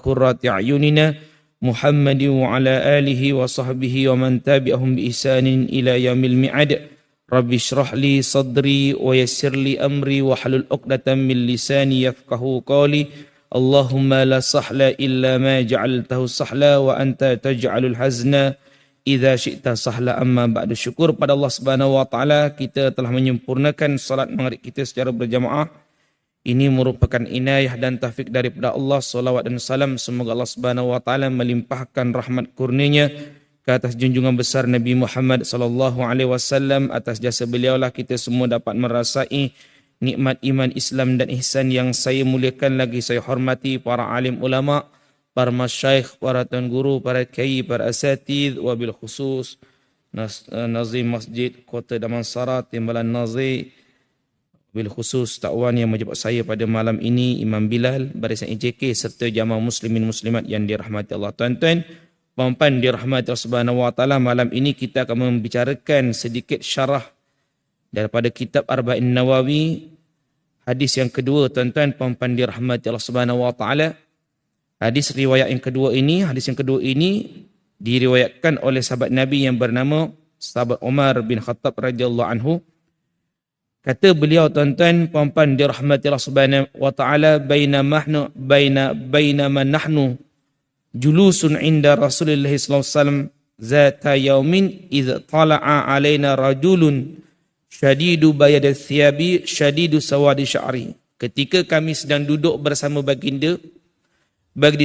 qurrati a'yunina Muhammadin wa ala alihi wa sahbihi wa man tabi'ahum bi ihsanin ila yaumil mi'ad. Rabbi shrah li sadri wa yassir li amri wa halul 'uqdatam min lisani yafqahu qawli. Allahumma la sahla illa ma ja'altahu sahla wa anta taj'alul hazna idza syi'ta sahla. Amma ba'du. Syukur pada Allah Subhanahu wa taala, kita telah menyempurnakan salat maghrib kita secara berjamaah. Ini merupakan inayah dan taufik daripada Allah. Salawat dan salam semoga Allah Subhanahu wa taala melimpahkan rahmat kurnianya ke atas junjungan besar Nabi Muhammad sallallahu alaihi wasallam. Atas jasa beliaulah kita semua dapat merasai nikmat iman Islam dan ihsan yang saya muliakan lagi saya hormati para alim ulama, para masyayikh, para tuan guru, para kiai, para asatidz, wabil khusus Nazim Masjid Kota Damansara, Timbalan Nazir, bil khusus takwan yang menjemput saya pada malam ini, Imam Bilal, barisan EJK serta jamaah muslimin muslimat yang dirahmati Allah. Tuan-tuan, puan-puan dirahmati Allah Subhanahu wa taala, malam ini kita akan membicarakan sedikit syarah daripada kitab Arba'in Nawawi, hadis yang kedua. Tuan-tuan, puan-puan dirahmati Allah Subhanahu wa taala, hadis riwayat yang kedua ini, diriwayatkan oleh sahabat Nabi yang bernama sahabat Umar bin Khattab radhiyallahu anhu. Kata beliau, tuan-tuan, puan-puan dirahmati Allah Subhanahu wa taala, bainama nahnu julusun inda Rasulullah sallallahu alaihi wasallam zata yaumin idh tala'a alaina rajulun syadidu bayad thiyabi syadidu sawadi sya'ri. Ketika kami sedang duduk bersama baginda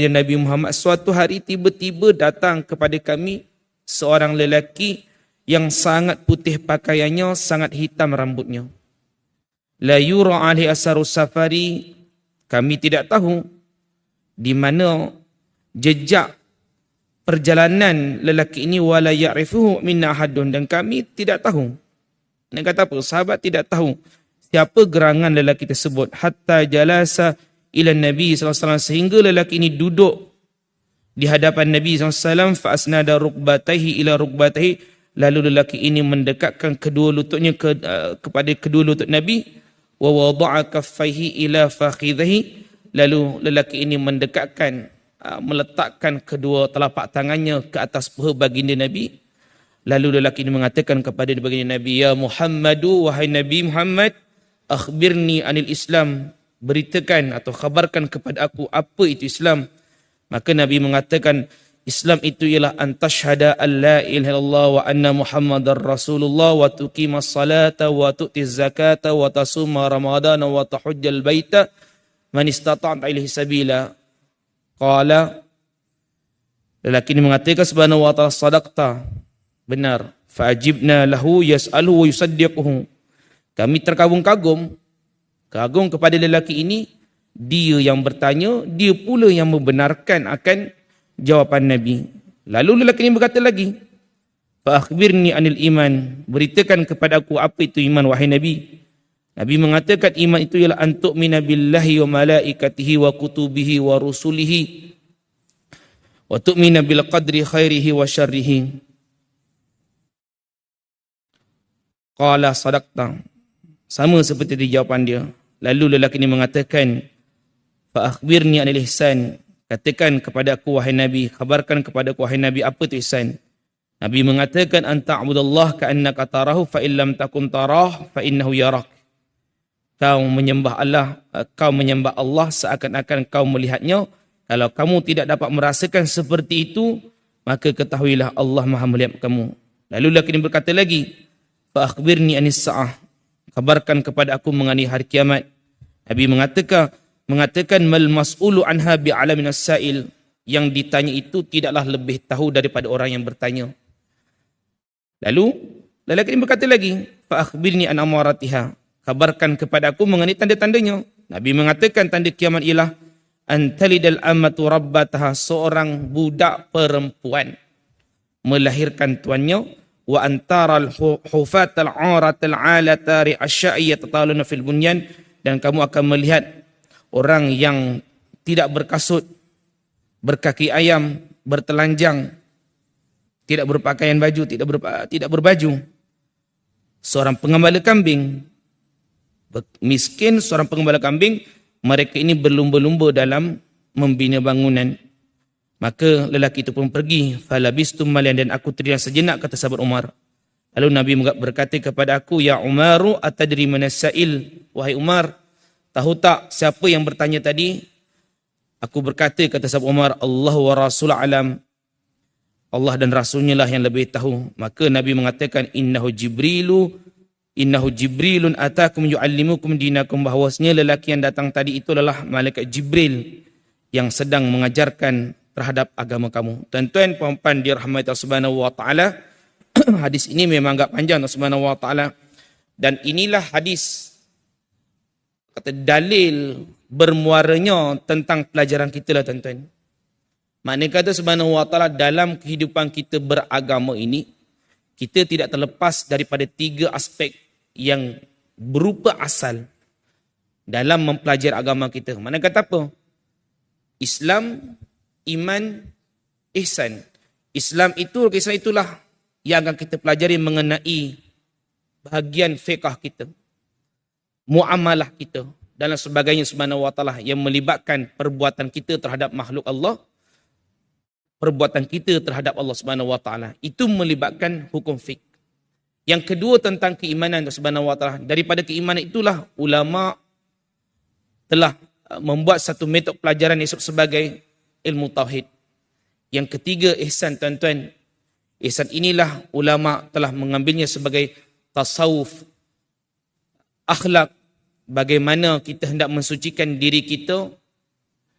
Nabi Muhammad, suatu hari tiba-tiba datang kepada kami seorang lelaki yang sangat putih pakaiannya, sangat hitam rambutnya. La yura alaihi asarus safari, kami tidak tahu di mana jejak perjalanan lelaki ini, wala ya'rifuhu minna ahadun, dan kami tidak tahu. Nak kata apa? Sahabat tidak tahu siapa gerangan lelaki tersebut. Hatta jalasa ila Nabi SAW, sehingga lelaki ini duduk di hadapan Nabi SAW. Fa asnada rukbatayhi ila rukbatayhi, lalu lelaki ini mendekatkan kedua lututnya kepada kedua lutut Nabi. Wa wada'a kaffaihi ila fakhidhihi, lalu lelaki ini meletakkan kedua telapak tangannya ke atas paha baginda Nabi. Lalu lelaki ini mengatakan kepada baginda Nabi, ya Muhammadu, wahai Nabi Muhammad, akhbirni anil Islam, beritakan atau khabarkan kepada aku apa itu Islam. Maka Nabi mengatakan, Islam itu ialah antashhada an la ilaha illallah wa anna Muhammadar Rasulullah wa tuqimas salata wa tu'tiz zakata wa tasuma ramadana wa tahujjal baita man istata'ta ilaihi sabila. Qala, lelaki ini mengatakan, subhanahu wa ta'ala, sadaqta, benar. Fa'ajibna lahu yas'aluhu wa yusaddiquhu, kami terkagum-kagum kepada lelaki ini. Dia yang bertanya, dia pula yang membenarkan akan jawapan Nabi. Lalu lelaki ini berkata lagi, fa akhbirni anil iman, beritakan kepada aku apa itu iman, wahai Nabi. Nabi mengatakan iman itu ialah antu'mina billahi wa malaikatihi wa kutubihi wa rusulihi wa tu'mina bil qadri khairihi wa syarrihi. Qala sadaqta, sama seperti di jawapan dia. Lalu lelaki ini mengatakan, fa akhbirni anil ihsan, katakan kepada aku wahai Nabi, khabarkan kepada aku wahai Nabi apa itu ihsan. Nabi mengatakan, anta'budallah ka'annaka tarahu fa illam takun tarah fa innahu yarak. Kau menyembah Allah seakan-akan kau melihatnya. Kalau kamu tidak dapat merasakan seperti itu, maka ketahuilah Allah Maha melihat kamu. Lalu lelaki ini berkata lagi, fa akhbirni anis sa'ah, kabarkan kepada aku mengenai hari kiamat. Nabi mengatakan mal mas'ulu anha bi'alamin as-sa'il, yang ditanya itu tidaklah lebih tahu daripada orang yang bertanya. Lalu lelaki ini berkata lagi, fa akhbirni an amaratiha, kabarkan kepada aku mengenai tanda-tandanya. Nabi mengatakan tanda kiamat ialah antalidal amatu rabbataha, seorang budak perempuan melahirkan tuannya, wa antaral hufatal auratal alatari asya'iyya tataluna fil bunyan, dan kamu akan melihat orang yang tidak berkasut, berkaki ayam, bertelanjang, tidak berpakaian baju, tidak berbaju. Seorang pengembala kambing, miskin, seorang pengembala kambing, mereka ini berlumba-lumba dalam membina bangunan. Maka lelaki itu pun pergi. Falabistum malian, dan aku terdiam sejenak, kata sahabat Umar. Lalu Nabi berkata kepada aku, ya Umaru atadri manas sa'il? Wahai Umar, tahu tak siapa yang bertanya tadi? Aku berkata, kata sahabat Umar, Allah wa Rasul alam. Allah dan Rasulnya lah yang lebih tahu. Maka Nabi mengatakan, innahu Jibrilun atakum yu'allimukum dinakum, bahawasanya lelaki yang datang tadi itu adalah malaikat Jibril yang sedang mengajarkan terhadap agama kamu. Tuan-tuan, puan-puan dirahmati Allah Subhanahu wa taala, hadis ini memang agak panjang Allah Subhanahu wa taala, dan inilah hadis kata dalil bermuaranya tentang pelajaran kita lah tuan-tuan. Maknanya kata Subhanahu wa taala, dalam kehidupan kita beragama ini, kita tidak terlepas daripada 3 aspek yang berupa asal dalam mempelajari agama kita. Mana kata apa? Islam, iman, ihsan. Islam itulah yang akan kita pelajari mengenai bahagian fiqh kita, muamalah kita dan sebagainya Subhanahu wa taala yang melibatkan perbuatan kita terhadap makhluk Allah, perbuatan kita terhadap Allah Subhanahu wa taala. Itu melibatkan hukum fiqh. Yang kedua tentang keimanan Subhanahu wa taala. Daripada keimanan itulah ulama telah membuat satu metod pelajaran yang disebut sebagai ilmu tauhid. Yang ketiga ihsan tuan-tuan. Ihsan inilah ulama telah mengambilnya sebagai tasawuf, akhlak, bagaimana kita hendak mensucikan diri kita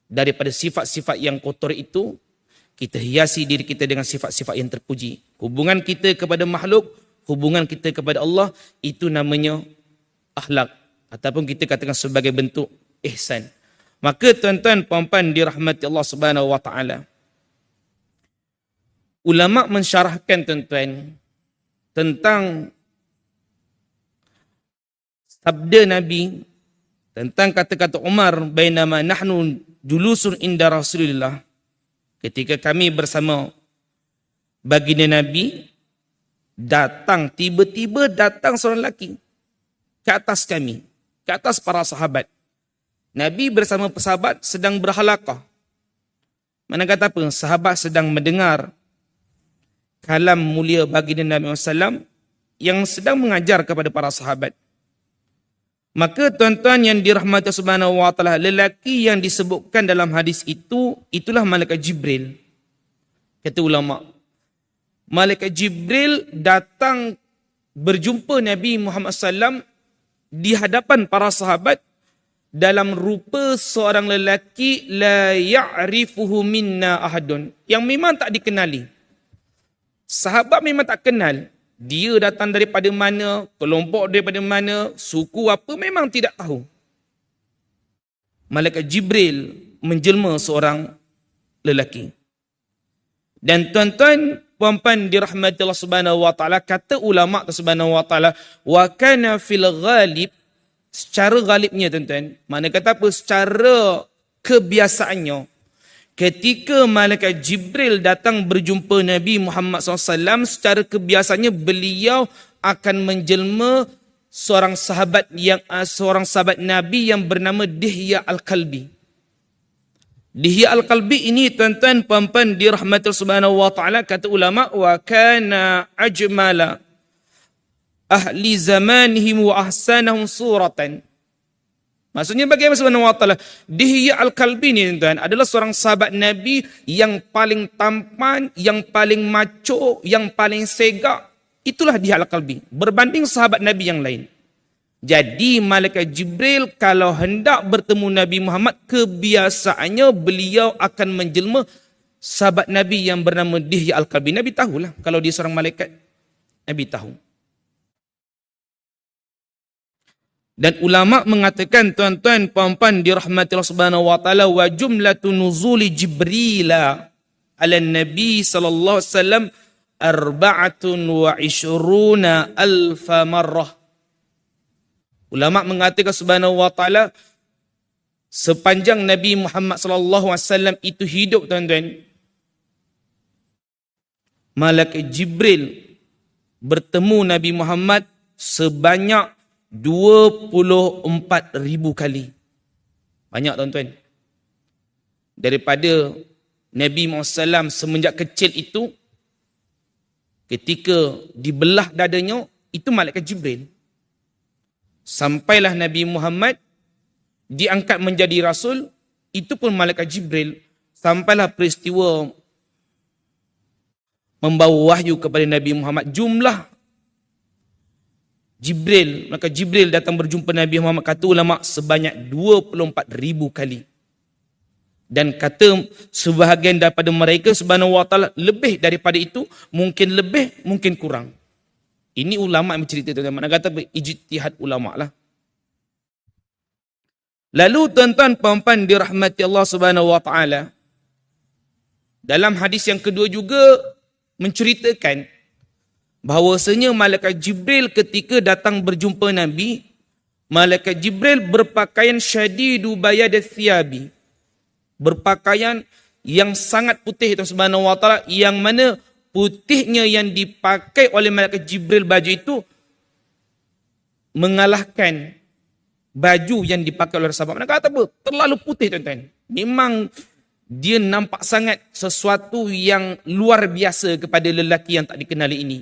daripada sifat-sifat yang kotor itu, kita hiasi diri kita dengan sifat-sifat yang terpuji. Hubungan kita kepada makhluk, hubungan kita kepada Allah, itu namanya akhlak, ataupun kita katakan sebagai bentuk ihsan. Maka tuan-tuan, puan-puan dirahmati Allah Subhanahu wa taala, ulama mensyarahkan tuan-tuan tentang sabda Nabi, tentang kata-kata Umar, bainama nahnu julusun inda Rasulillah, ketika kami bersama baginda Nabi, tiba-tiba datang seorang lelaki ke atas kami, ke atas para sahabat. Nabi bersama sahabat sedang berhalaqah. Mana kata apa? Sahabat sedang mendengar kalam mulia baginda Nabi SAW yang sedang mengajar kepada para sahabat. Maka tuan-tuan yang dirahmati Subhanahu wa taala, lelaki yang disebutkan dalam hadis itu, itulah malaikat Jibril. Kata ulama, malaikat Jibril datang berjumpa Nabi Muhammad SAW di hadapan para sahabat dalam rupa seorang lelaki la ya'rifuhu minna ahadun, yang memang tak dikenali. Sahabat memang tak kenal dia datang daripada mana, kelompok daripada mana, suku apa, memang tidak tahu. Malaikat Jibril menjelma seorang lelaki. Dan tuan-tuan, puan-puan dirahmati Allah Subhanahu wa taala, kata ulama Subhanahu wa taala, wa kana fil ghalib, secara ghalibnya tuan-tuan, mana kata apa, secara kebiasaannya, ketika malaikat Jibril datang berjumpa Nabi Muhammad SAW, secara kebiasaannya beliau akan menjelma seorang sahabat Nabi yang bernama Dihya Al-Kalbi. Dihya Al-Kalbi ini tuan-tuan, puan-puan dirahmati Subhanahu wa taala, kata ulama, wa kana ajmala ahli zamanihim wa ahsanahum suratan. Maksudnya bagaimana Subhanahu wa taala? Dihya Al-Kalbi ni tuan adalah seorang sahabat Nabi yang paling tampan, yang paling macho, yang paling segak. Itulah Dihya Al-Kalbi berbanding sahabat Nabi yang lain. Jadi malaikat Jibril kalau hendak bertemu Nabi Muhammad, kebiasaannya beliau akan menjelma sahabat Nabi yang bernama Dihya Al-Kalbi. Nabi tahulah kalau dia seorang malaikat. Nabi tahu. Dan ulama mengatakan, tuan-tuan, puan-puan dirahmati Allah Subhanahu wa taala, wa jumlatu nuzuli Jibril ala Nabi sallallahu alaihi wasallam 24 alfa marrah. Ulama mengatakan Subhanahu wa taala, sepanjang Nabi Muhammad sallallahu alaihi wasallam itu hidup, tuan-tuan, malaikat Jibril bertemu Nabi Muhammad sebanyak 24,000 kali. Banyak, tuan-tuan. Daripada Nabi Muhammad SAW semenjak kecil itu, ketika dibelah dadanya, itu malaikat Jibril. Sampailah Nabi Muhammad diangkat menjadi Rasul, itu pun malaikat Jibril. Sampailah peristiwa membawa wahyu kepada Nabi Muhammad. Jumlah Jibril, maka Jibril datang berjumpa Nabi Muhammad, kata ulama, sebanyak 24,000 kali. Dan kata sebahagian daripada mereka subhanahu wa ta'ala lebih daripada itu, mungkin lebih, mungkin kurang. Ini ulama yang bercerita, tuan-tuan. Mana kata ijtihad ulama lah. Lalu tuan-tuan puan-puan dirahmati Allah subhanahu wa ta'ala, dalam hadis yang kedua juga menceritakan bahawasanya malaikat Jibril ketika datang berjumpa Nabi, malaikat Jibril berpakaian syadidu bayadats thiyabi, berpakaian yang sangat putih itu subhanahu wa ta'ala, yang mana putihnya yang dipakai oleh malaikat Jibril baju itu mengalahkan baju yang dipakai oleh sahabat. Mereka kata apa? Terlalu putih tuan-tuan. Memang dia nampak sangat sesuatu yang luar biasa kepada lelaki yang tak dikenali ini.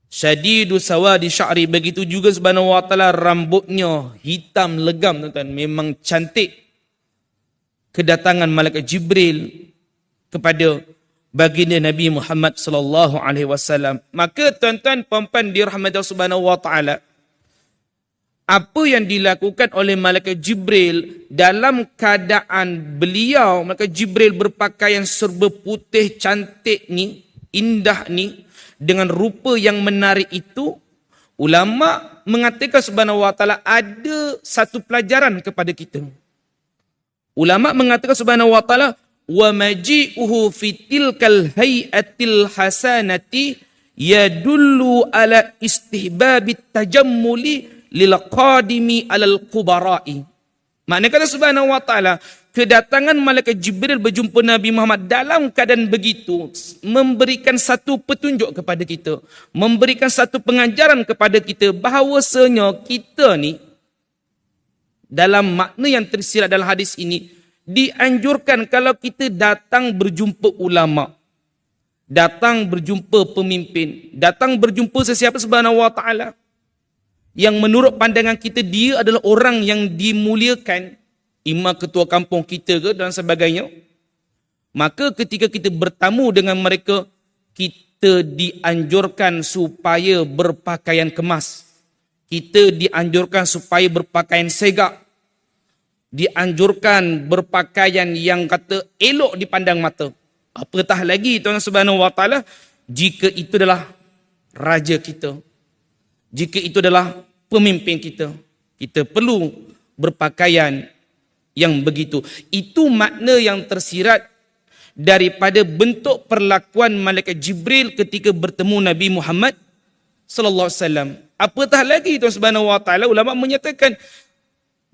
Syadidu sawadi sya'ri, begitu juga subhanahu wa ta'ala rambutnya hitam legam tuan-tuan. Memang cantik kedatangan malaikat Jibril kepada baginda Nabi Muhammad sallallahu alaihi wasallam. Maka tuan-tuan puan-puan dirahmati Allah subhanahu wa ta'ala, apa yang dilakukan oleh malaikat Jibril dalam keadaan beliau, malaikat Jibril berpakaian serba putih cantik ni, indah ni, dengan rupa yang menarik itu, ulama mengatakan subhanahu wa ta'ala ada satu pelajaran kepada kita. Ulama mengatakan subhanahu wa ta'ala, wa maji'uhu fi tilkal hay'atil hasanati yadullu ala istihbabit tajammuli lil qadimi alal kubara'i. Maknanya kata subhanahu wa ta'ala, kedatangan malaikat Jibril berjumpa Nabi Muhammad dalam keadaan begitu memberikan satu petunjuk kepada kita, memberikan satu pengajaran kepada kita bahawasanya kita ni, dalam makna yang tersirat dalam hadis ini, dianjurkan kalau kita datang berjumpa ulama, datang berjumpa pemimpin, datang berjumpa sesiapa subhanahu wa ta'ala, yang menurut pandangan kita dia adalah orang yang dimuliakan, imam ketua kampung kita ke dan sebagainya, maka ketika kita bertamu dengan mereka, kita dianjurkan supaya berpakaian kemas. Kita dianjurkan supaya berpakaian segak. Dianjurkan berpakaian yang kata elok dipandang mata. Apatah lagi Tuhan Subhanahu wa ta'ala, jika itu adalah raja kita, jika itu adalah pemimpin kita, kita perlu berpakaian yang begitu. Itu makna yang tersirat daripada bentuk perlakuan malaikat Jibril ketika bertemu Nabi Muhammad sallallahu alaihi wasallam. Apatah lagi Tuhan Subhanahu wa ta'ala, ulama menyatakan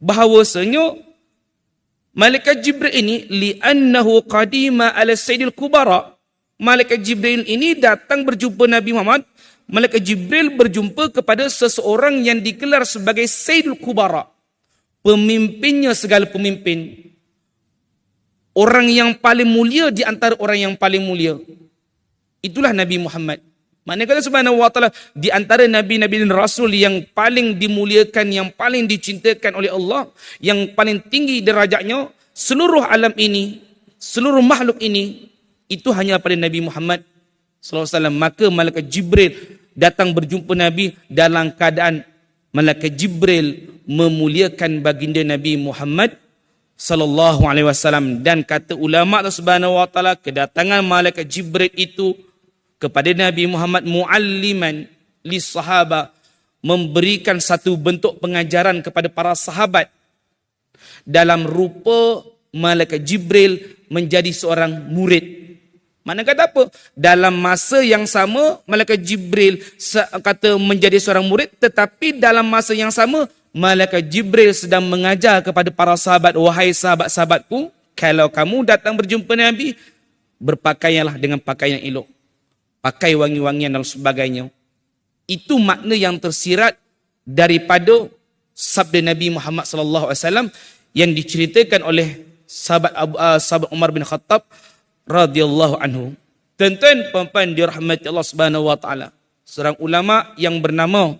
bahawasanya malaikat Jibril ini li'annahu qadima ala sayyidil kubara. Malaikat Jibril ini datang berjumpa Nabi Muhammad. Malaikat Jibril berjumpa kepada seseorang yang digelar sebagai sayyidul kubara, pemimpinnya segala pemimpin, orang yang paling mulia di antara orang yang paling mulia. Itulah Nabi Muhammad. Maknanya kata subhanahu wa ta'ala, di antara nabi-nabi dan rasul yang paling dimuliakan, yang paling dicintakan oleh Allah, yang paling tinggi derajatnya, seluruh alam ini, seluruh makhluk ini, itu hanya pada Nabi Muhammad sallallahu alaihi wasallam. Maka malaikat Jibril datang berjumpa Nabi dalam keadaan malaikat Jibril memuliakan baginda Nabi Muhammad sallallahu alaihi wasallam. Dan kata ulama subhanahu wa ta'ala, kedatangan malaikat Jibril itu kepada Nabi Muhammad mualliman lis sahaba, memberikan satu bentuk pengajaran kepada para sahabat dalam rupa malaikat Jibril menjadi seorang murid. Mana kata apa? Dalam masa yang sama malaikat Jibril kata menjadi seorang murid, tetapi dalam masa yang sama malaikat Jibril sedang mengajar kepada para sahabat, wahai sahabat-sahabatku, kalau kamu datang berjumpa Nabi, berpakaianlah dengan pakaian elok, pakai wangi-wangian dan sebagainya. Itu makna yang tersirat daripada sabda Nabi Muhammad sallallahu alaihi wasallam yang diceritakan oleh sahabat Umar bin Khattab radhiyallahu anhu. Tuan-tuan puan-puan dirahmati Allah Subhanahu wa taala. Seorang ulama yang bernama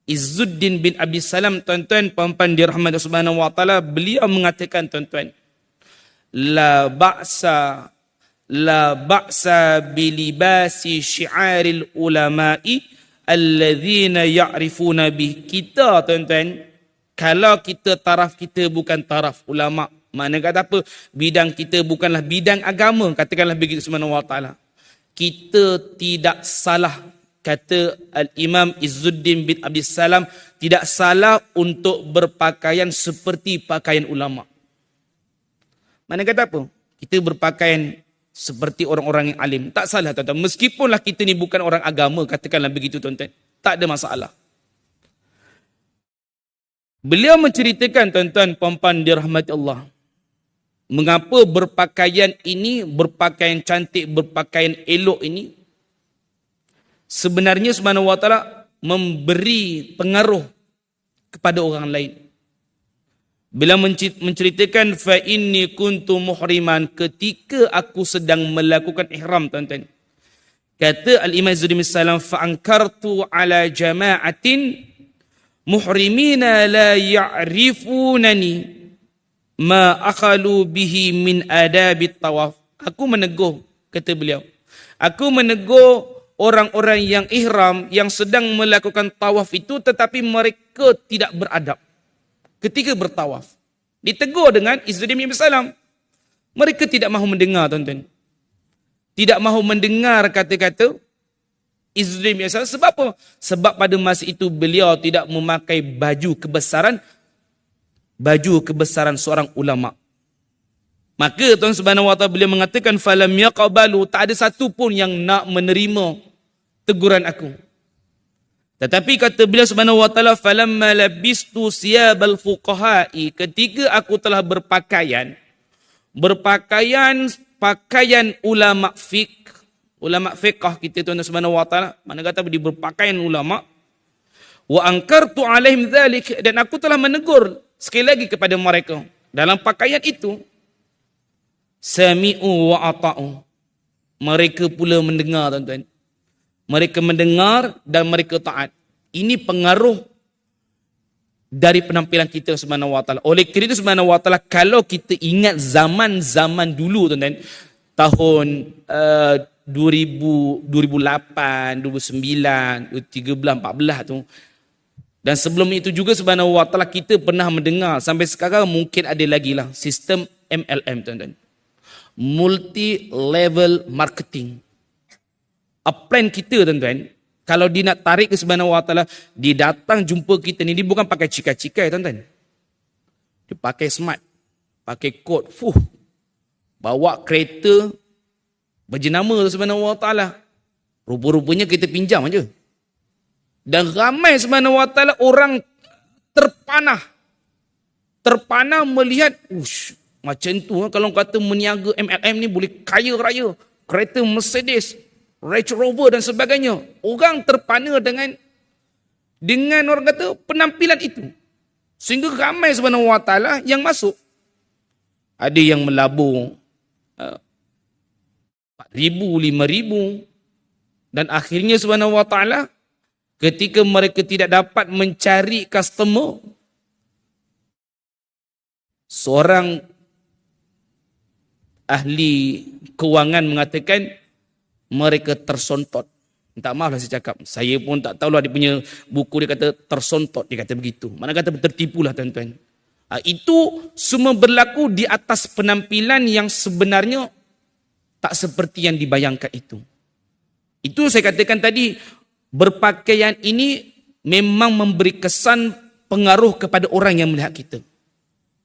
Izzuddin bin Abi Salam, tuan-tuan puan-puan dirahmati Allah Subhanahu wa taala, beliau mengatakan tuan-tuan, la ba'sa bilibasi syi'aril ulama'i alladzina ya'rifuna bih. Kita tuan-tuan, kalau kita taraf kita bukan taraf ulama, mana kata apa? Bidang kita bukanlah bidang agama, katakanlah begitu subhanahu wa ta'ala. Kita tidak salah, kata Al-Imam Izzuddin bin Abi Salam, tidak salah untuk berpakaian seperti pakaian ulama. Mana kata apa? Kita berpakaian seperti orang-orang yang alim. Tak salah tuan-tuan. Meskipunlah kita ni bukan orang agama, katakanlah begitu tuan-tuan. Tak ada masalah. Beliau menceritakan tuan-tuan puan-puan dirahmati Allah, mengapa berpakaian ini, berpakaian cantik, berpakaian elok ini sebenarnya subhanahu wa ta'ala memberi pengaruh kepada orang lain. Bila menceritakan fa inni kuntu muhriman, ketika aku sedang melakukan ihram tuan-tuan. Kata Al-Imam Izzuddin bin Salam, fa ankartu ala jama'atin muhrimina la ya'rifunani ma akhalu bihi min adabit tawaf. Aku menegur, kata beliau, aku menegur orang-orang yang ihram, yang sedang melakukan tawaf itu, tetapi mereka tidak beradab ketika bertawaf. Ditegur dengan Izzuddin bin Salam. Mereka tidak mahu mendengar tuan-tuan. Tidak mahu mendengar kata-kata Izzuddin bin Salam. Sebab apa? Sebab pada masa itu beliau tidak memakai baju kebesaran seorang ulama. Maka Tuhan Subhanahu wa taala beliau mengatakan falam yaqbalu, tak ada satu pun yang nak menerima teguran aku. Tetapi kata beliau Subhanahu wa taala falamma labistu siyabal fuqaha'i, ketika aku telah berpakaian pakaian ulama fiqh kita Tuhan Subhanahu wa taala, mana kata dia berpakaian ulama, wa ankartu alaihim dzalik, dan aku telah menegur sekali lagi kepada mereka dalam pakaian itu, sami'u wa ata'u, mereka pula mendengar tuan-tuan. Mereka mendengar dan mereka taat. Ini pengaruh dari penampilan kita subhanahu wa ta'ala. Oleh kerana itu subhanahu wa ta'ala, kalau kita ingat zaman-zaman dulu tuan-tuan, tahun 2008, 2009, 2013, 2014 tu, dan sebelum itu juga subhanahu wa ta'ala, kita pernah mendengar, sampai sekarang mungkin ada lagi lah, sistem MLM tuan-tuan. Multi-level marketing. Upline kita tuan-tuan, kalau dia nak tarik ke subhanahu wa ta'ala, dia datang jumpa kita ni, dia bukan pakai cikai-cikai tuan-tuan. Dia pakai smart, pakai kod, bawa kereta berjenama subhanahu wa ta'ala. Rupa-rupanya kita pinjam aja. Dan ramai subhanahu wa ta'ala orang terpanah melihat, macam tu kalau kata meniaga MLM ni boleh kaya raya, kereta Mercedes, Range Rover dan sebagainya. Orang terpana dengan orang kata penampilan itu. Sehingga ramai subhanahu wa ta'ala yang masuk. Ada yang melabur 4,000, 5,000. Dan akhirnya subhanahu wa ta'ala, ketika mereka tidak dapat mencari customer, seorang ahli kewangan mengatakan mereka tersontot. Minta maaf lah saya cakap. Saya pun tak tahulah dia punya buku, dia kata tersontot. Dia kata begitu. Mana kata tertipulah tuan-tuan. Itu semua berlaku di atas penampilan yang sebenarnya tak seperti yang dibayangkan itu. Itu saya katakan tadi, berpakaian ini memang memberi kesan pengaruh kepada orang yang melihat kita.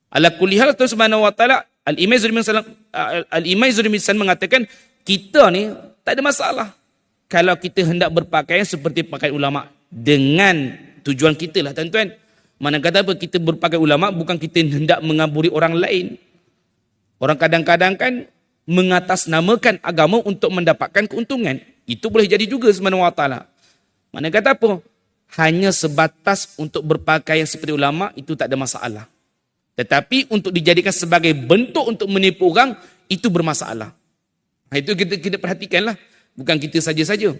Ala kulli hal Tuhan Subhanahu wa taala, Al-Imam Izzuddin bin Salam mengatakan, kita ni tak ada masalah kalau kita hendak berpakaian seperti pakaian ulama, dengan tujuan kita lah tuan-tuan. Mana kata apa, kita berpakaian ulama bukan kita hendak mengaburi orang lain. Orang kadang-kadang kan mengatasnamakan agama untuk mendapatkan keuntungan. Itu boleh jadi juga subhanahu wa ta'ala. Mana kata apa, hanya sebatas untuk berpakaian seperti ulama, itu tak ada masalah. Tetapi untuk dijadikan sebagai bentuk untuk menipu orang, itu bermasalah. Itu kita perhatikanlah. Bukan kita saja-saja.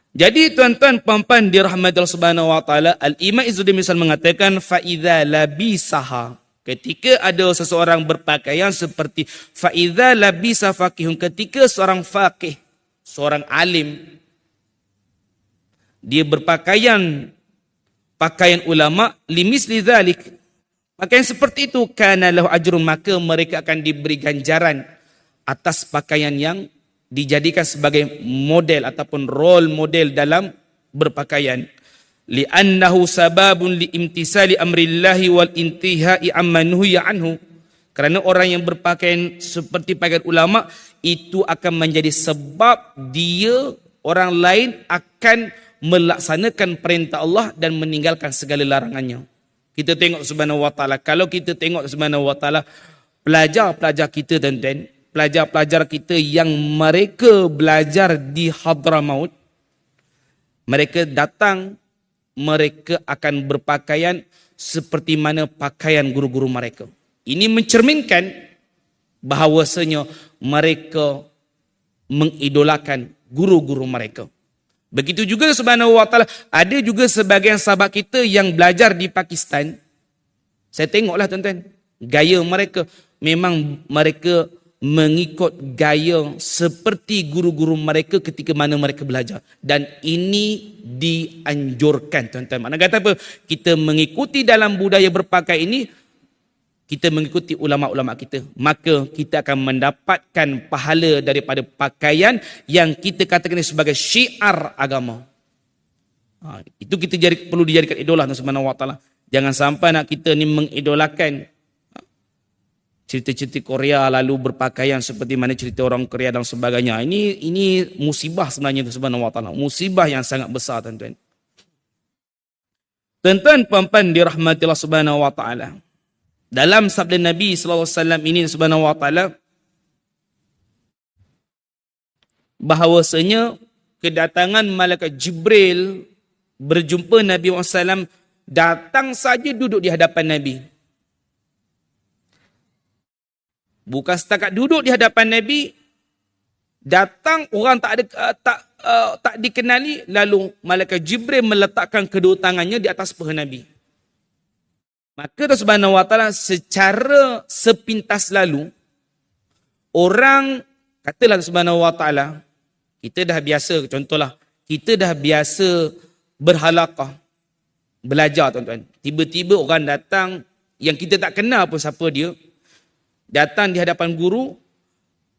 Jadi tuan-tuan puan-puan dirahmati Allah Subhanahu wa taala, Al-Imam Izzuddin misal mengatakan fa idza labisaha, ketika ada seseorang berpakaian seperti fa idza labisa faqihun, ketika seorang faqih, seorang alim, dia berpakaian pakaian ulama, limisli dzalik, pakaian seperti itu, kana lahu ajrun, maka mereka akan diberi ganjaran atas pakaian yang dijadikan sebagai model ataupun role model dalam berpakaian. Li'annahu sababun liimtisali amrillahi wal intihai amma nuhiya anhu. Kerana orang yang berpakaian seperti pakaian ulama itu akan menjadi sebab dia, orang lain akan melaksanakan perintah Allah dan meninggalkan segala larangannya. Kita tengok Subhanahu wa taala, kalau kita tengok Subhanahu wa taala, pelajar-pelajar kita tuan-tuan, pelajar-pelajar kita yang mereka belajar di Hadramaut, mereka datang, mereka akan berpakaian seperti mana pakaian guru-guru mereka. Ini mencerminkan bahawasanya mereka mengidolakan guru-guru mereka. Begitu juga Subhanahu wa taala, ada juga sebagian sahabat kita yang belajar di Pakistan. Saya tengoklah tuan-tuan, gaya mereka, memang mereka mengikut gaya seperti guru-guru mereka ketika mana mereka belajar. Dan ini dianjurkan tuan-tuan. Mana kata apa? Kita mengikuti dalam budaya berpakaian ini, kita mengikuti ulama-ulama kita, maka kita akan mendapatkan pahala daripada pakaian yang kita katakan sebagai syiar agama. Itu kita perlu dijadikan idola Subhanahu wa taala. Jangan sampai nak kita ni mengidolakan cerita-cerita Korea lalu berpakaian seperti mana cerita orang Korea dan sebagainya. Ini musibah sebenarnya Subhanahu wa taala. Musibah yang sangat besar tuan-tuan. Tuan-tuan puan-puan dirahmati Allah Subhanahu wa taala. Dalam sabda Nabi sallallahu alaihi wasallam ini Subhanahu wa taala, bahawasanya kedatangan malaikat Jibril berjumpa Nabi SAW, datang saja duduk di hadapan Nabi. Bukan setakat duduk di hadapan Nabi, datang orang tak dikenali, lalu malaikat Jibril meletakkan kedua tangannya di atas paha Nabi. Maka Subhanahu wa taala secara sepintas lalu, orang katalah Subhanahu wa taala, kita dah biasa, contohlah, kita dah biasa berhalaqah, belajar tuan-tuan. Tiba-tiba orang datang yang kita tak kenal pun siapa dia, datang di hadapan guru,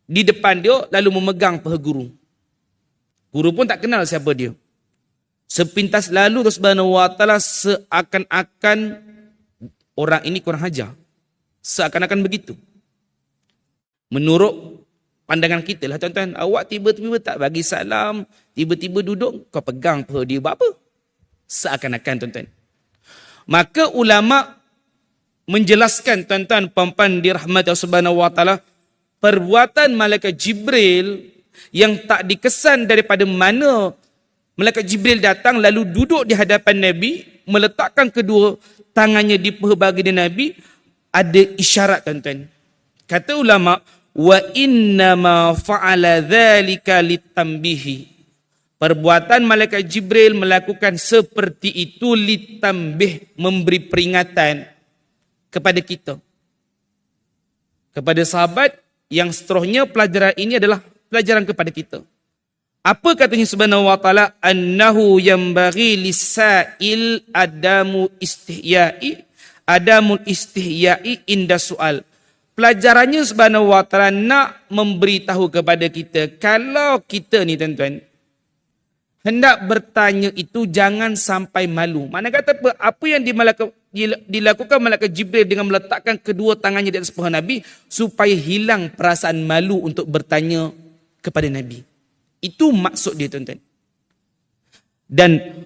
di depan dia, lalu memegang paha guru. Guru pun tak kenal siapa dia. Sepintas lalu Subhanahu wa taala seakan-akan orang ini kurang ajar. Seakan-akan begitu. Menurut pandangan kita lah tuan-tuan, awak tiba-tiba tak bagi salam, tiba-tiba duduk, kau pegang paha dia, buat apa? Seakan-akan tuan-tuan. Maka ulama menjelaskan tuan-tuan puan-puan dirahmati Allah Subhanahu wa taala, perbuatan malaikat Jibril yang tak dikesan daripada mana malaikat Jibril datang lalu duduk di hadapan Nabi, meletakkan kedua tangannya di paha baginda Nabi, ada isyarat tuan-tuan. Kata ulama, wa innama fa'ala dzalika litambihi. Perbuatan malaikat Jibril melakukan seperti itu litambih, memberi peringatan kepada kita, kepada sahabat yang seterusnya. Pelajaran ini adalah pelajaran kepada kita. Apa katanya Subhanahu wa taala? Annahu yambaghi lisail adamul istihyai inda soal. Pelajarannya Subhanahu wa taala nak memberitahu kepada kita, kalau kita ni tuan-tuan hendak bertanya itu jangan sampai malu. Mana kata apa yang dilakukan malaikat Jibril dengan meletakkan kedua tangannya di atas paha Nabi, supaya hilang perasaan malu untuk bertanya kepada Nabi. Itu maksud dia tuan-tuan. Dan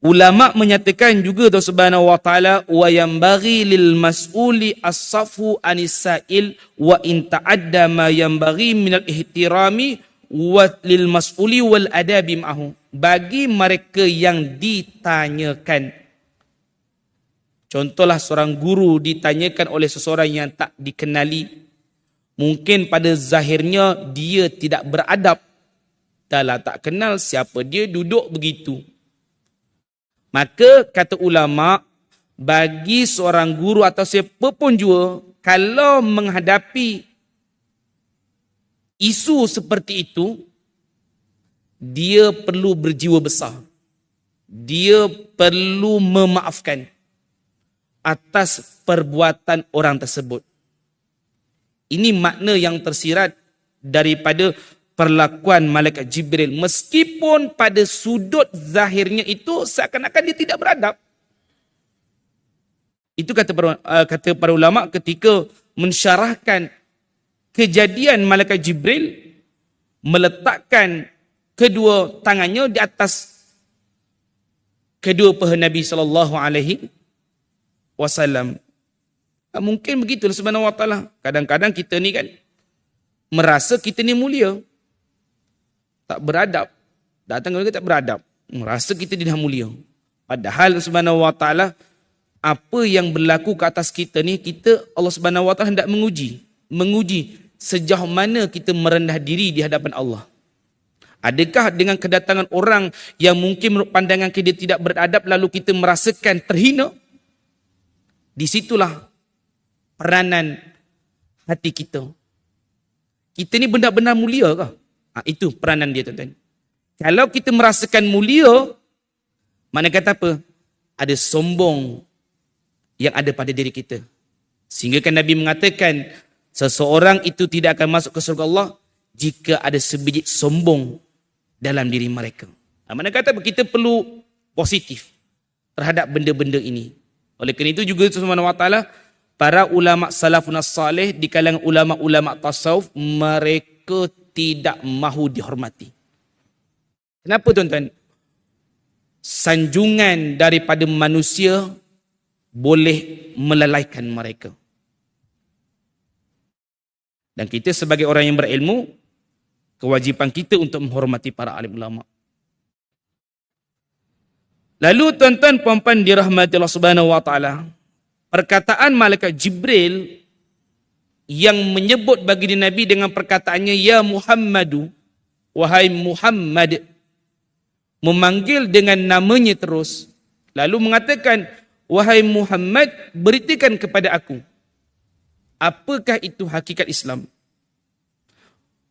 ulama menyatakan juga Subhanahu wa taala, wa yambaghi lil mas'uli as-safu anis-sa'il wa in ta'adda ma yambaghi minal ihtirami wa lil mas'uli wal adabi ma'ahu. Bagi mereka yang ditanyakan, Contohlah seorang guru ditanyakan oleh seseorang yang tak dikenali. Mungkin pada zahirnya dia tidak beradab. Dahlah tak kenal siapa dia, duduk begitu. Maka kata ulama, bagi seorang guru atau siapa pun jua, kalau menghadapi isu seperti itu, dia perlu berjiwa besar. Dia perlu memaafkan atas perbuatan orang tersebut. Ini makna yang tersirat daripada perlakuan malaikat Jibril. Meskipun pada sudut zahirnya itu seakan-akan dia tidak beradab. Itu kata para ulama ketika mensyarahkan kejadian malaikat Jibril meletakkan kedua tangannya di atas kedua paha Nabi SAW. Mungkin begitu subhanahu wa ta'ala. Kadang-kadang kita ni kan merasa kita ni mulia, tak beradab. Datang ke tak beradab, merasa kita ni dah mulia. Padahal subhanahu wa ta'ala, apa yang berlaku ke atas kita ni, kita Allah subhanahu wa ta'ala hendak menguji sejauh mana kita merendah diri di hadapan Allah. Adakah dengan kedatangan orang yang mungkin menurut pandangan kita tidak beradab, lalu kita merasakan terhina? Disitulah peranan hati kita. Kita ni benar-benar mulia ke? Itu peranan dia, tuan-tuan. Kalau kita merasakan mulia, mana kata apa? Ada sombong yang ada pada diri kita. Sehingga kan Nabi mengatakan, seseorang itu tidak akan masuk ke surga Allah jika ada sebiji sombong dalam diri mereka. Mana kata apa? Kita perlu positif terhadap benda-benda ini. Oleh kerana itu juga subhanahu wa ta'ala, para ulama salafun salih di kalangan ulama-ulama tasawuf, mereka tidak mahu dihormati. Kenapa tuan-tuan? Sanjungan daripada manusia boleh melalaikan mereka. Dan kita sebagai orang yang berilmu, kewajipan kita untuk menghormati para alim ulama. Lalu tuan-tuan puan-puan dirahmati Allah Subhanahu wa taala, perkataan malaikat Jibril yang menyebut bagi Nabi dengan perkataannya ya Muhammadu, wahai Muhammad, memanggil dengan namanya terus, lalu mengatakan wahai Muhammad, beritakan kepada aku apakah itu hakikat Islam.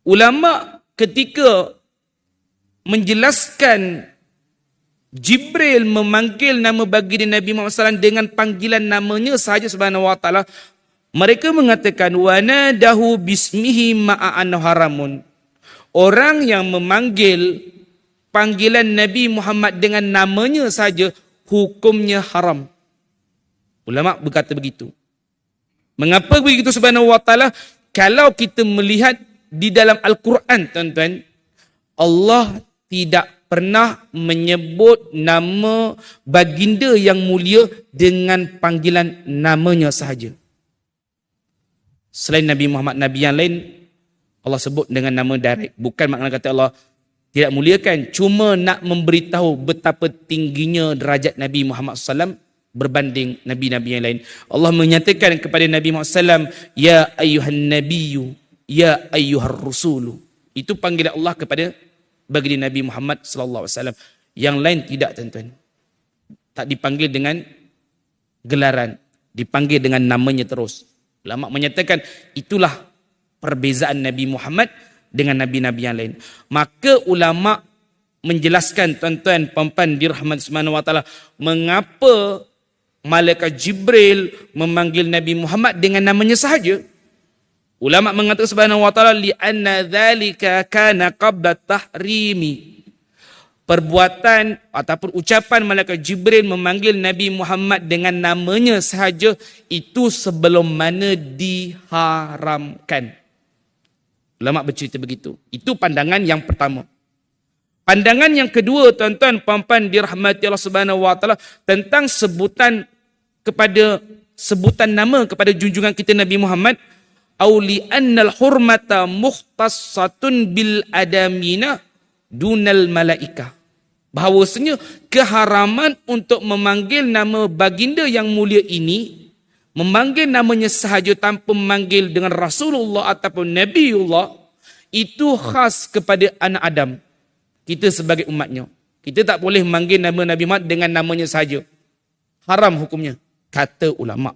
Ulama ketika menjelaskan Jibril memanggil nama baginda Nabi Muhammad SAW dengan panggilan namanya sahaja subhanahu wa ta'ala, mereka mengatakan wanadahu bismihi ma'an haramun. Orang yang memanggil panggilan Nabi Muhammad dengan namanya saja, hukumnya haram. Ulama berkata begitu. Mengapa begitu subhanahu wa ta'ala? Kalau kita melihat di dalam Al-Quran, tuan-tuan, Allah tidak pernah menyebut nama baginda yang mulia dengan panggilan namanya sahaja. Selain Nabi Muhammad, Nabi yang lain Allah sebut dengan nama direct. Bukan makna kata Allah tidak muliakan, cuma nak memberitahu betapa tingginya derajat Nabi Muhammad SAW berbanding Nabi-Nabi yang lain. Allah menyatakan kepada Nabi Muhammad SAW, ya ayyuhan nabiyyu, ya ayyuhar rusulu. Itu panggilan Allah kepada bagi Nabi Muhammad sallallahu alaihi wasallam. Yang lain tidak, tuan-tuan. Tak dipanggil dengan gelaran, dipanggil dengan namanya terus. Ulama menyatakan itulah perbezaan Nabi Muhammad dengan nabi-nabi yang lain. Maka ulama menjelaskan, tuan-tuan puan-puan dirahmati subhanahu wa taala, mengapa malaikat Jibril memanggil Nabi Muhammad dengan namanya sahaja. Ulama mengatakan subhanahu wa ta'ala li'anna dhalika kana qabla tahrimi. Perbuatan ataupun ucapan malaikat Jibril memanggil Nabi Muhammad dengan namanya sahaja itu sebelum mana diharamkan. Ulama bercerita begitu. Itu pandangan yang pertama. Pandangan yang kedua, tuan-tuan puan-puan dirahmati Allah Subhanahu wa taala, tentang sebutan nama kepada junjungan kita Nabi Muhammad, auli annal hurmata mukhtassatun bil adamina dunal malaika. Bahawasanya keharaman untuk memanggil nama baginda yang mulia ini, memanggil namanya sahaja tanpa memanggil dengan Rasulullah ataupun Nabiullah, itu khas kepada anak Adam. Kita sebagai umatnya. Kita tak boleh memanggil nama Nabi Muhammad dengan namanya sahaja. Haram hukumnya, kata ulama'.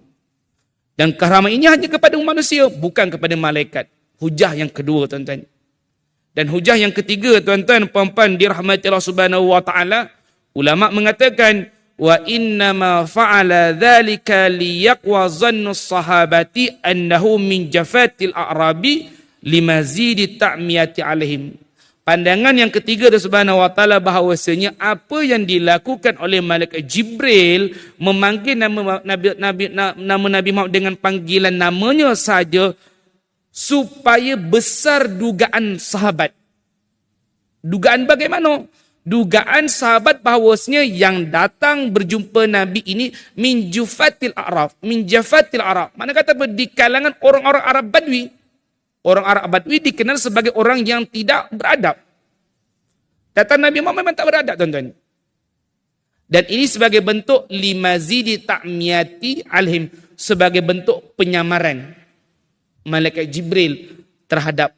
Dan keharaman ini hanya kepada manusia, bukan kepada malaikat. Hujah yang kedua, tuan-tuan. Dan hujah yang ketiga, tuan-tuan, puan-puan dirahmati Allah Subhanahu wa taala, ulama mengatakan wa innama fa'ala dzalika liyaqwa dhannu sahabati annahu min jafatil a'rabi limazidi ta'miyati alaihim. Pandangan yang ketiga dari Subhanahu wa taala bahawasanya apa yang dilakukan oleh malaikat Jibril memanggil nama Nabi Muhammad dengan panggilan namanya saja supaya besar dugaan sahabat. Dugaan bagaimana? Dugaan sahabat bahawasanya yang datang berjumpa Nabi ini min jafatil Arab. Mana kata apa? Di kalangan orang-orang Arab Badui. Orang Arab Badui dikenal sebagai orang yang tidak beradab. Datang Nabi Muhammad memang tak beradab, tuan-tuan. Dan ini sebagai bentuk limazidi ta'miyati alhim, sebagai bentuk penyamaran malaikat Jibril terhadap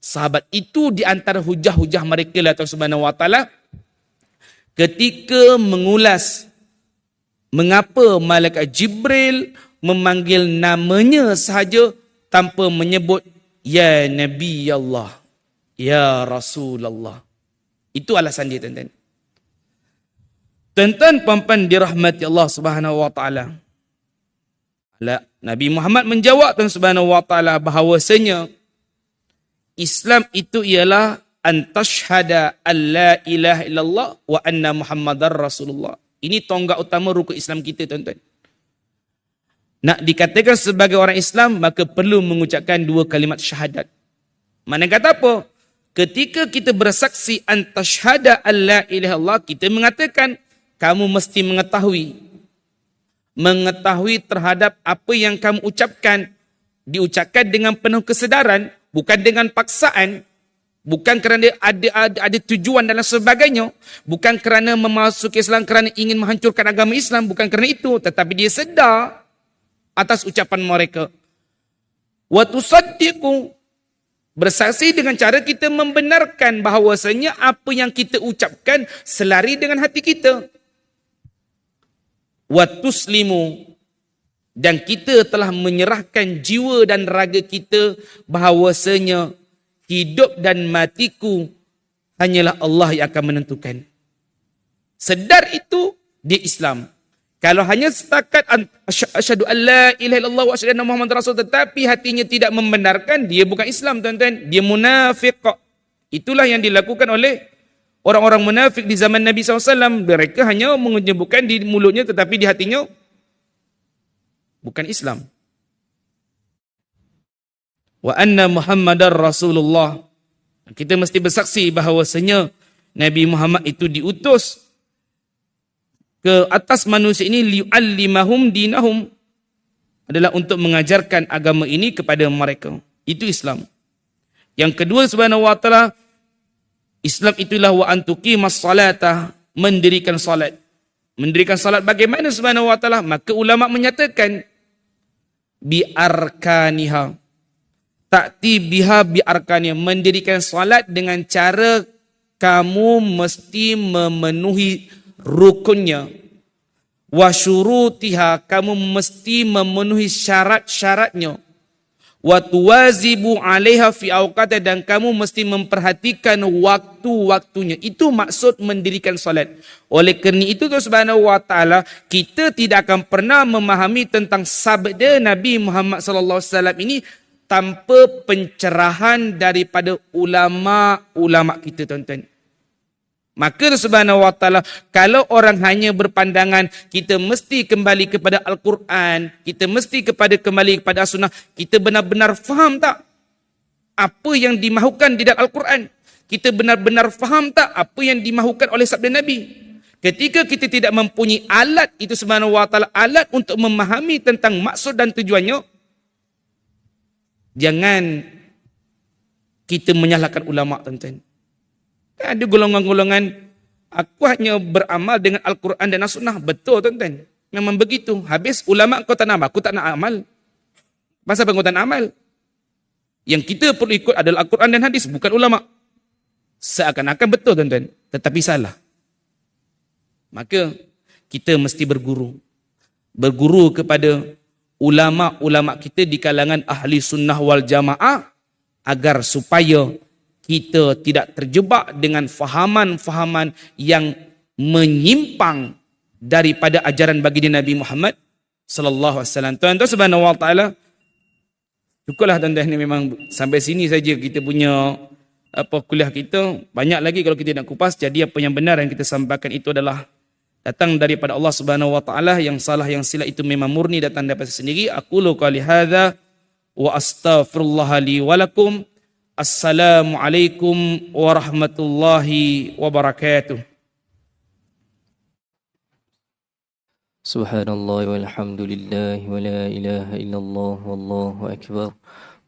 sahabat. Itu di antara hujah-hujah mereka lah Allah Subhanahu wa taala ketika mengulas mengapa malaikat Jibril memanggil namanya sahaja tanpa menyebut ya Nabi Allah, ya Rasulullah. Itu alasan dia, tuan-tuan. Tuan-tuan, puan-puan dirahmati Allah Subhanahu wa taala. Nabi Muhammad menjawab Tuhan Subhanahu wa taala bahawasanya Islam itu ialah antashhada alla ilaha illallah wa anna Muhammadar Rasulullah. Ini tonggak utama rukun Islam kita, tuan-tuan. Nak dikatakan sebagai orang Islam, maka perlu mengucapkan dua kalimat syahadat. Mana kata apa? Ketika kita bersaksi antashhada alla ilaha illallah, kita mengatakan kamu mesti mengetahui terhadap apa yang kamu ucapkan, diucapkan dengan penuh kesedaran, bukan dengan paksaan, bukan kerana ada tujuan dan sebagainya, bukan kerana memasuki Islam kerana ingin menghancurkan agama Islam, bukan kerana itu, tetapi dia sedar atas ucapan mereka. Wa tusaddiqu, bersaksi dengan cara kita membenarkan bahawasanya apa yang kita ucapkan selari dengan hati kita. Wa tuslimu, dan kita telah menyerahkan jiwa dan raga kita bahawasanya hidup dan matiku hanyalah Allah yang akan menentukan. Sedar itu dia Islam. Kalau hanya setakat asyhadu an la ilaha illallah wa asyhadu anna Muhammadar Rasul tetapi hatinya tidak membenarkan, dia bukan Islam, tuan-tuan. Dia munafik. Itulah yang dilakukan oleh orang-orang munafik di zaman Nabi SAW. Mereka hanya menyebutkan di mulutnya tetapi di hatinya bukan Islam. Wa anna Muhammadar Rasulullah. Kita mesti bersaksi bahawasanya Nabi Muhammad itu diutus ke atas manusia ini li'allimahum dinahum, adalah untuk mengajarkan agama ini kepada mereka. Itu Islam. Yang kedua, Subhanahu wa taala, Islam itulah wa antuqimas salata, mendirikan salat. Mendirikan salat bagaimana Subhanahu wa taala? Maka ulama menyatakan bi arkaniha. Ta'ti biha bi arkaniha, mendirikan salat dengan cara kamu mesti memenuhi rukunnya. Wa syurutiha, kamu mesti memenuhi syarat-syaratnya. Wa tuwazibu 'alaiha fi awqatiha, dan kamu mesti memperhatikan waktu-waktunya. Itu maksud mendirikan salat. Oleh kerana itu Subhanahu wa taala, kita tidak akan pernah memahami tentang sabda Nabi Muhammad sallallahu alaihi wasallam ini tanpa pencerahan daripada ulama-ulama kita, tuan-tuan. Maka Subhanahu wa taala, kalau orang hanya berpandangan kita mesti kembali kepada Al-Quran, kita mesti kembali kepada As-Sunnah, kita benar-benar faham tak apa yang dimahukan di dalam Al-Quran? Kita benar-benar faham tak apa yang dimahukan oleh sabda Nabi? Ketika kita tidak mempunyai alat itu Subhanahu wa taala, alat untuk memahami tentang maksud dan tujuannya, jangan kita menyalahkan ulama, tuan-tuan. Ada golongan-golongan Aku hanya beramal dengan Al-Quran dan As-Sunnah. Betul tuan-tuan. Memang begitu. Habis ulama kau tak nak amal, aku tak nak amal. Pasal apa kau tak nak amal? Yang kita perlu ikut adalah Al-Quran dan hadis, bukan ulama. Seakan-akan betul tuan-tuan, tetapi salah. Maka kita mesti berguru. Berguru kepada ulama-ulama kita di kalangan ahli sunnah wal jamaah, agar supaya kita tidak terjebak dengan fahaman-fahaman yang menyimpang daripada ajaran baginda Nabi Muhammad sallallahu alaihi wasallam. Tuan-tuan subhanahu wa taala, cukuplah tuan-tuan, ni memang sampai sini saja kita punya kuliah kita. Banyak lagi kalau kita nak kupas. Jadi apa yang benar yang kita sampaikan itu adalah datang daripada Allah Subhanahu wa taala, yang salah yang silap itu memang murni datang daripada sendiri. Aqulu qali hadza wa astaghfirullah li wa lakum. Assalamualaikum warahmatullahi wabarakatuh. Subhanallah walhamdulillah wa la ilaha illallah wallahu akbar.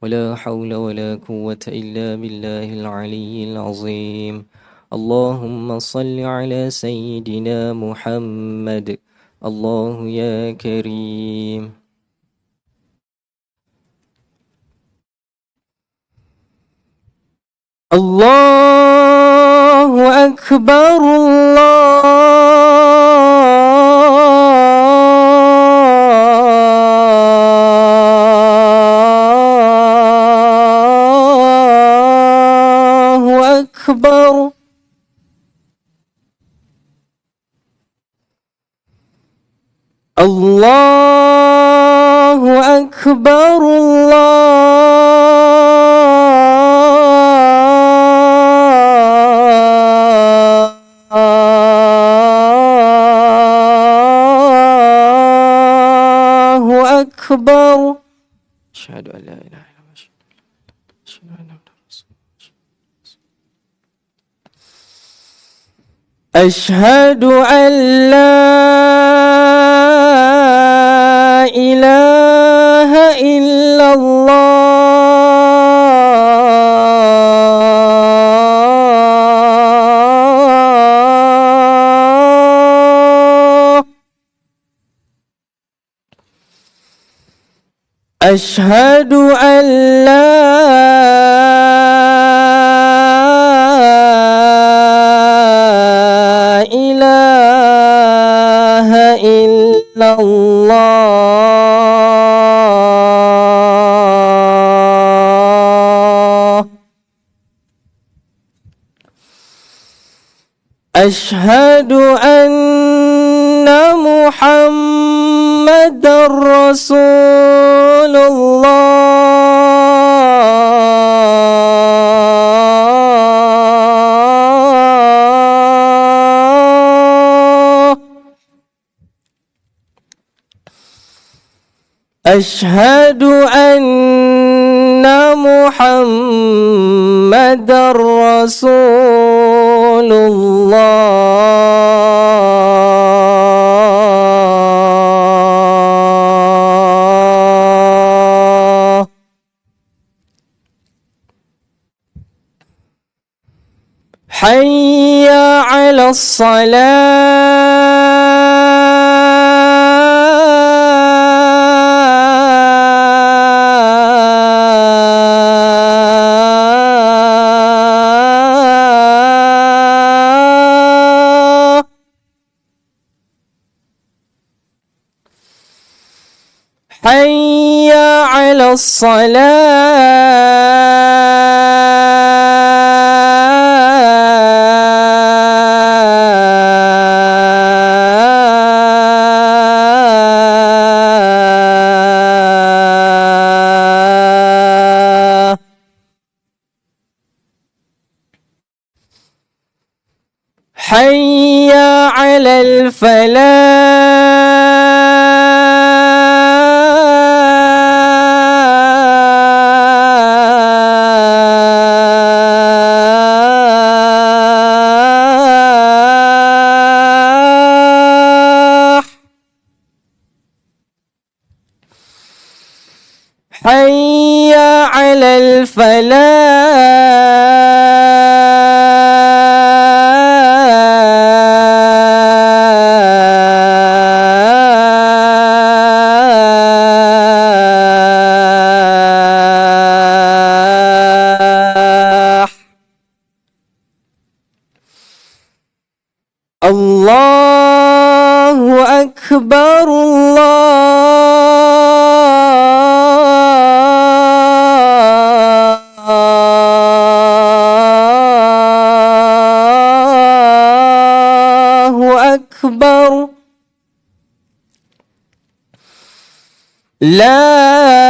ولا حول ولا قوة إلا بالله العلي العظيم. اللهم صل على سيدنا محمد. الله يا كريم. الله أكبر أكبر. الله أكبر. الله أكبر. أشهد أن لا إله إلا الله. أشهد أن محمدا رسول الله. أشهد أن لا إله إلا الله. أشهد أن لا إله إلا الله. أشهد أن محمدا رسول الله. أشهد أن محمدا رسول الله. حي على الصلاة. حي على الصلاة. حي على الفلاح. حي على الفلاح. أكبر الله أكبر لا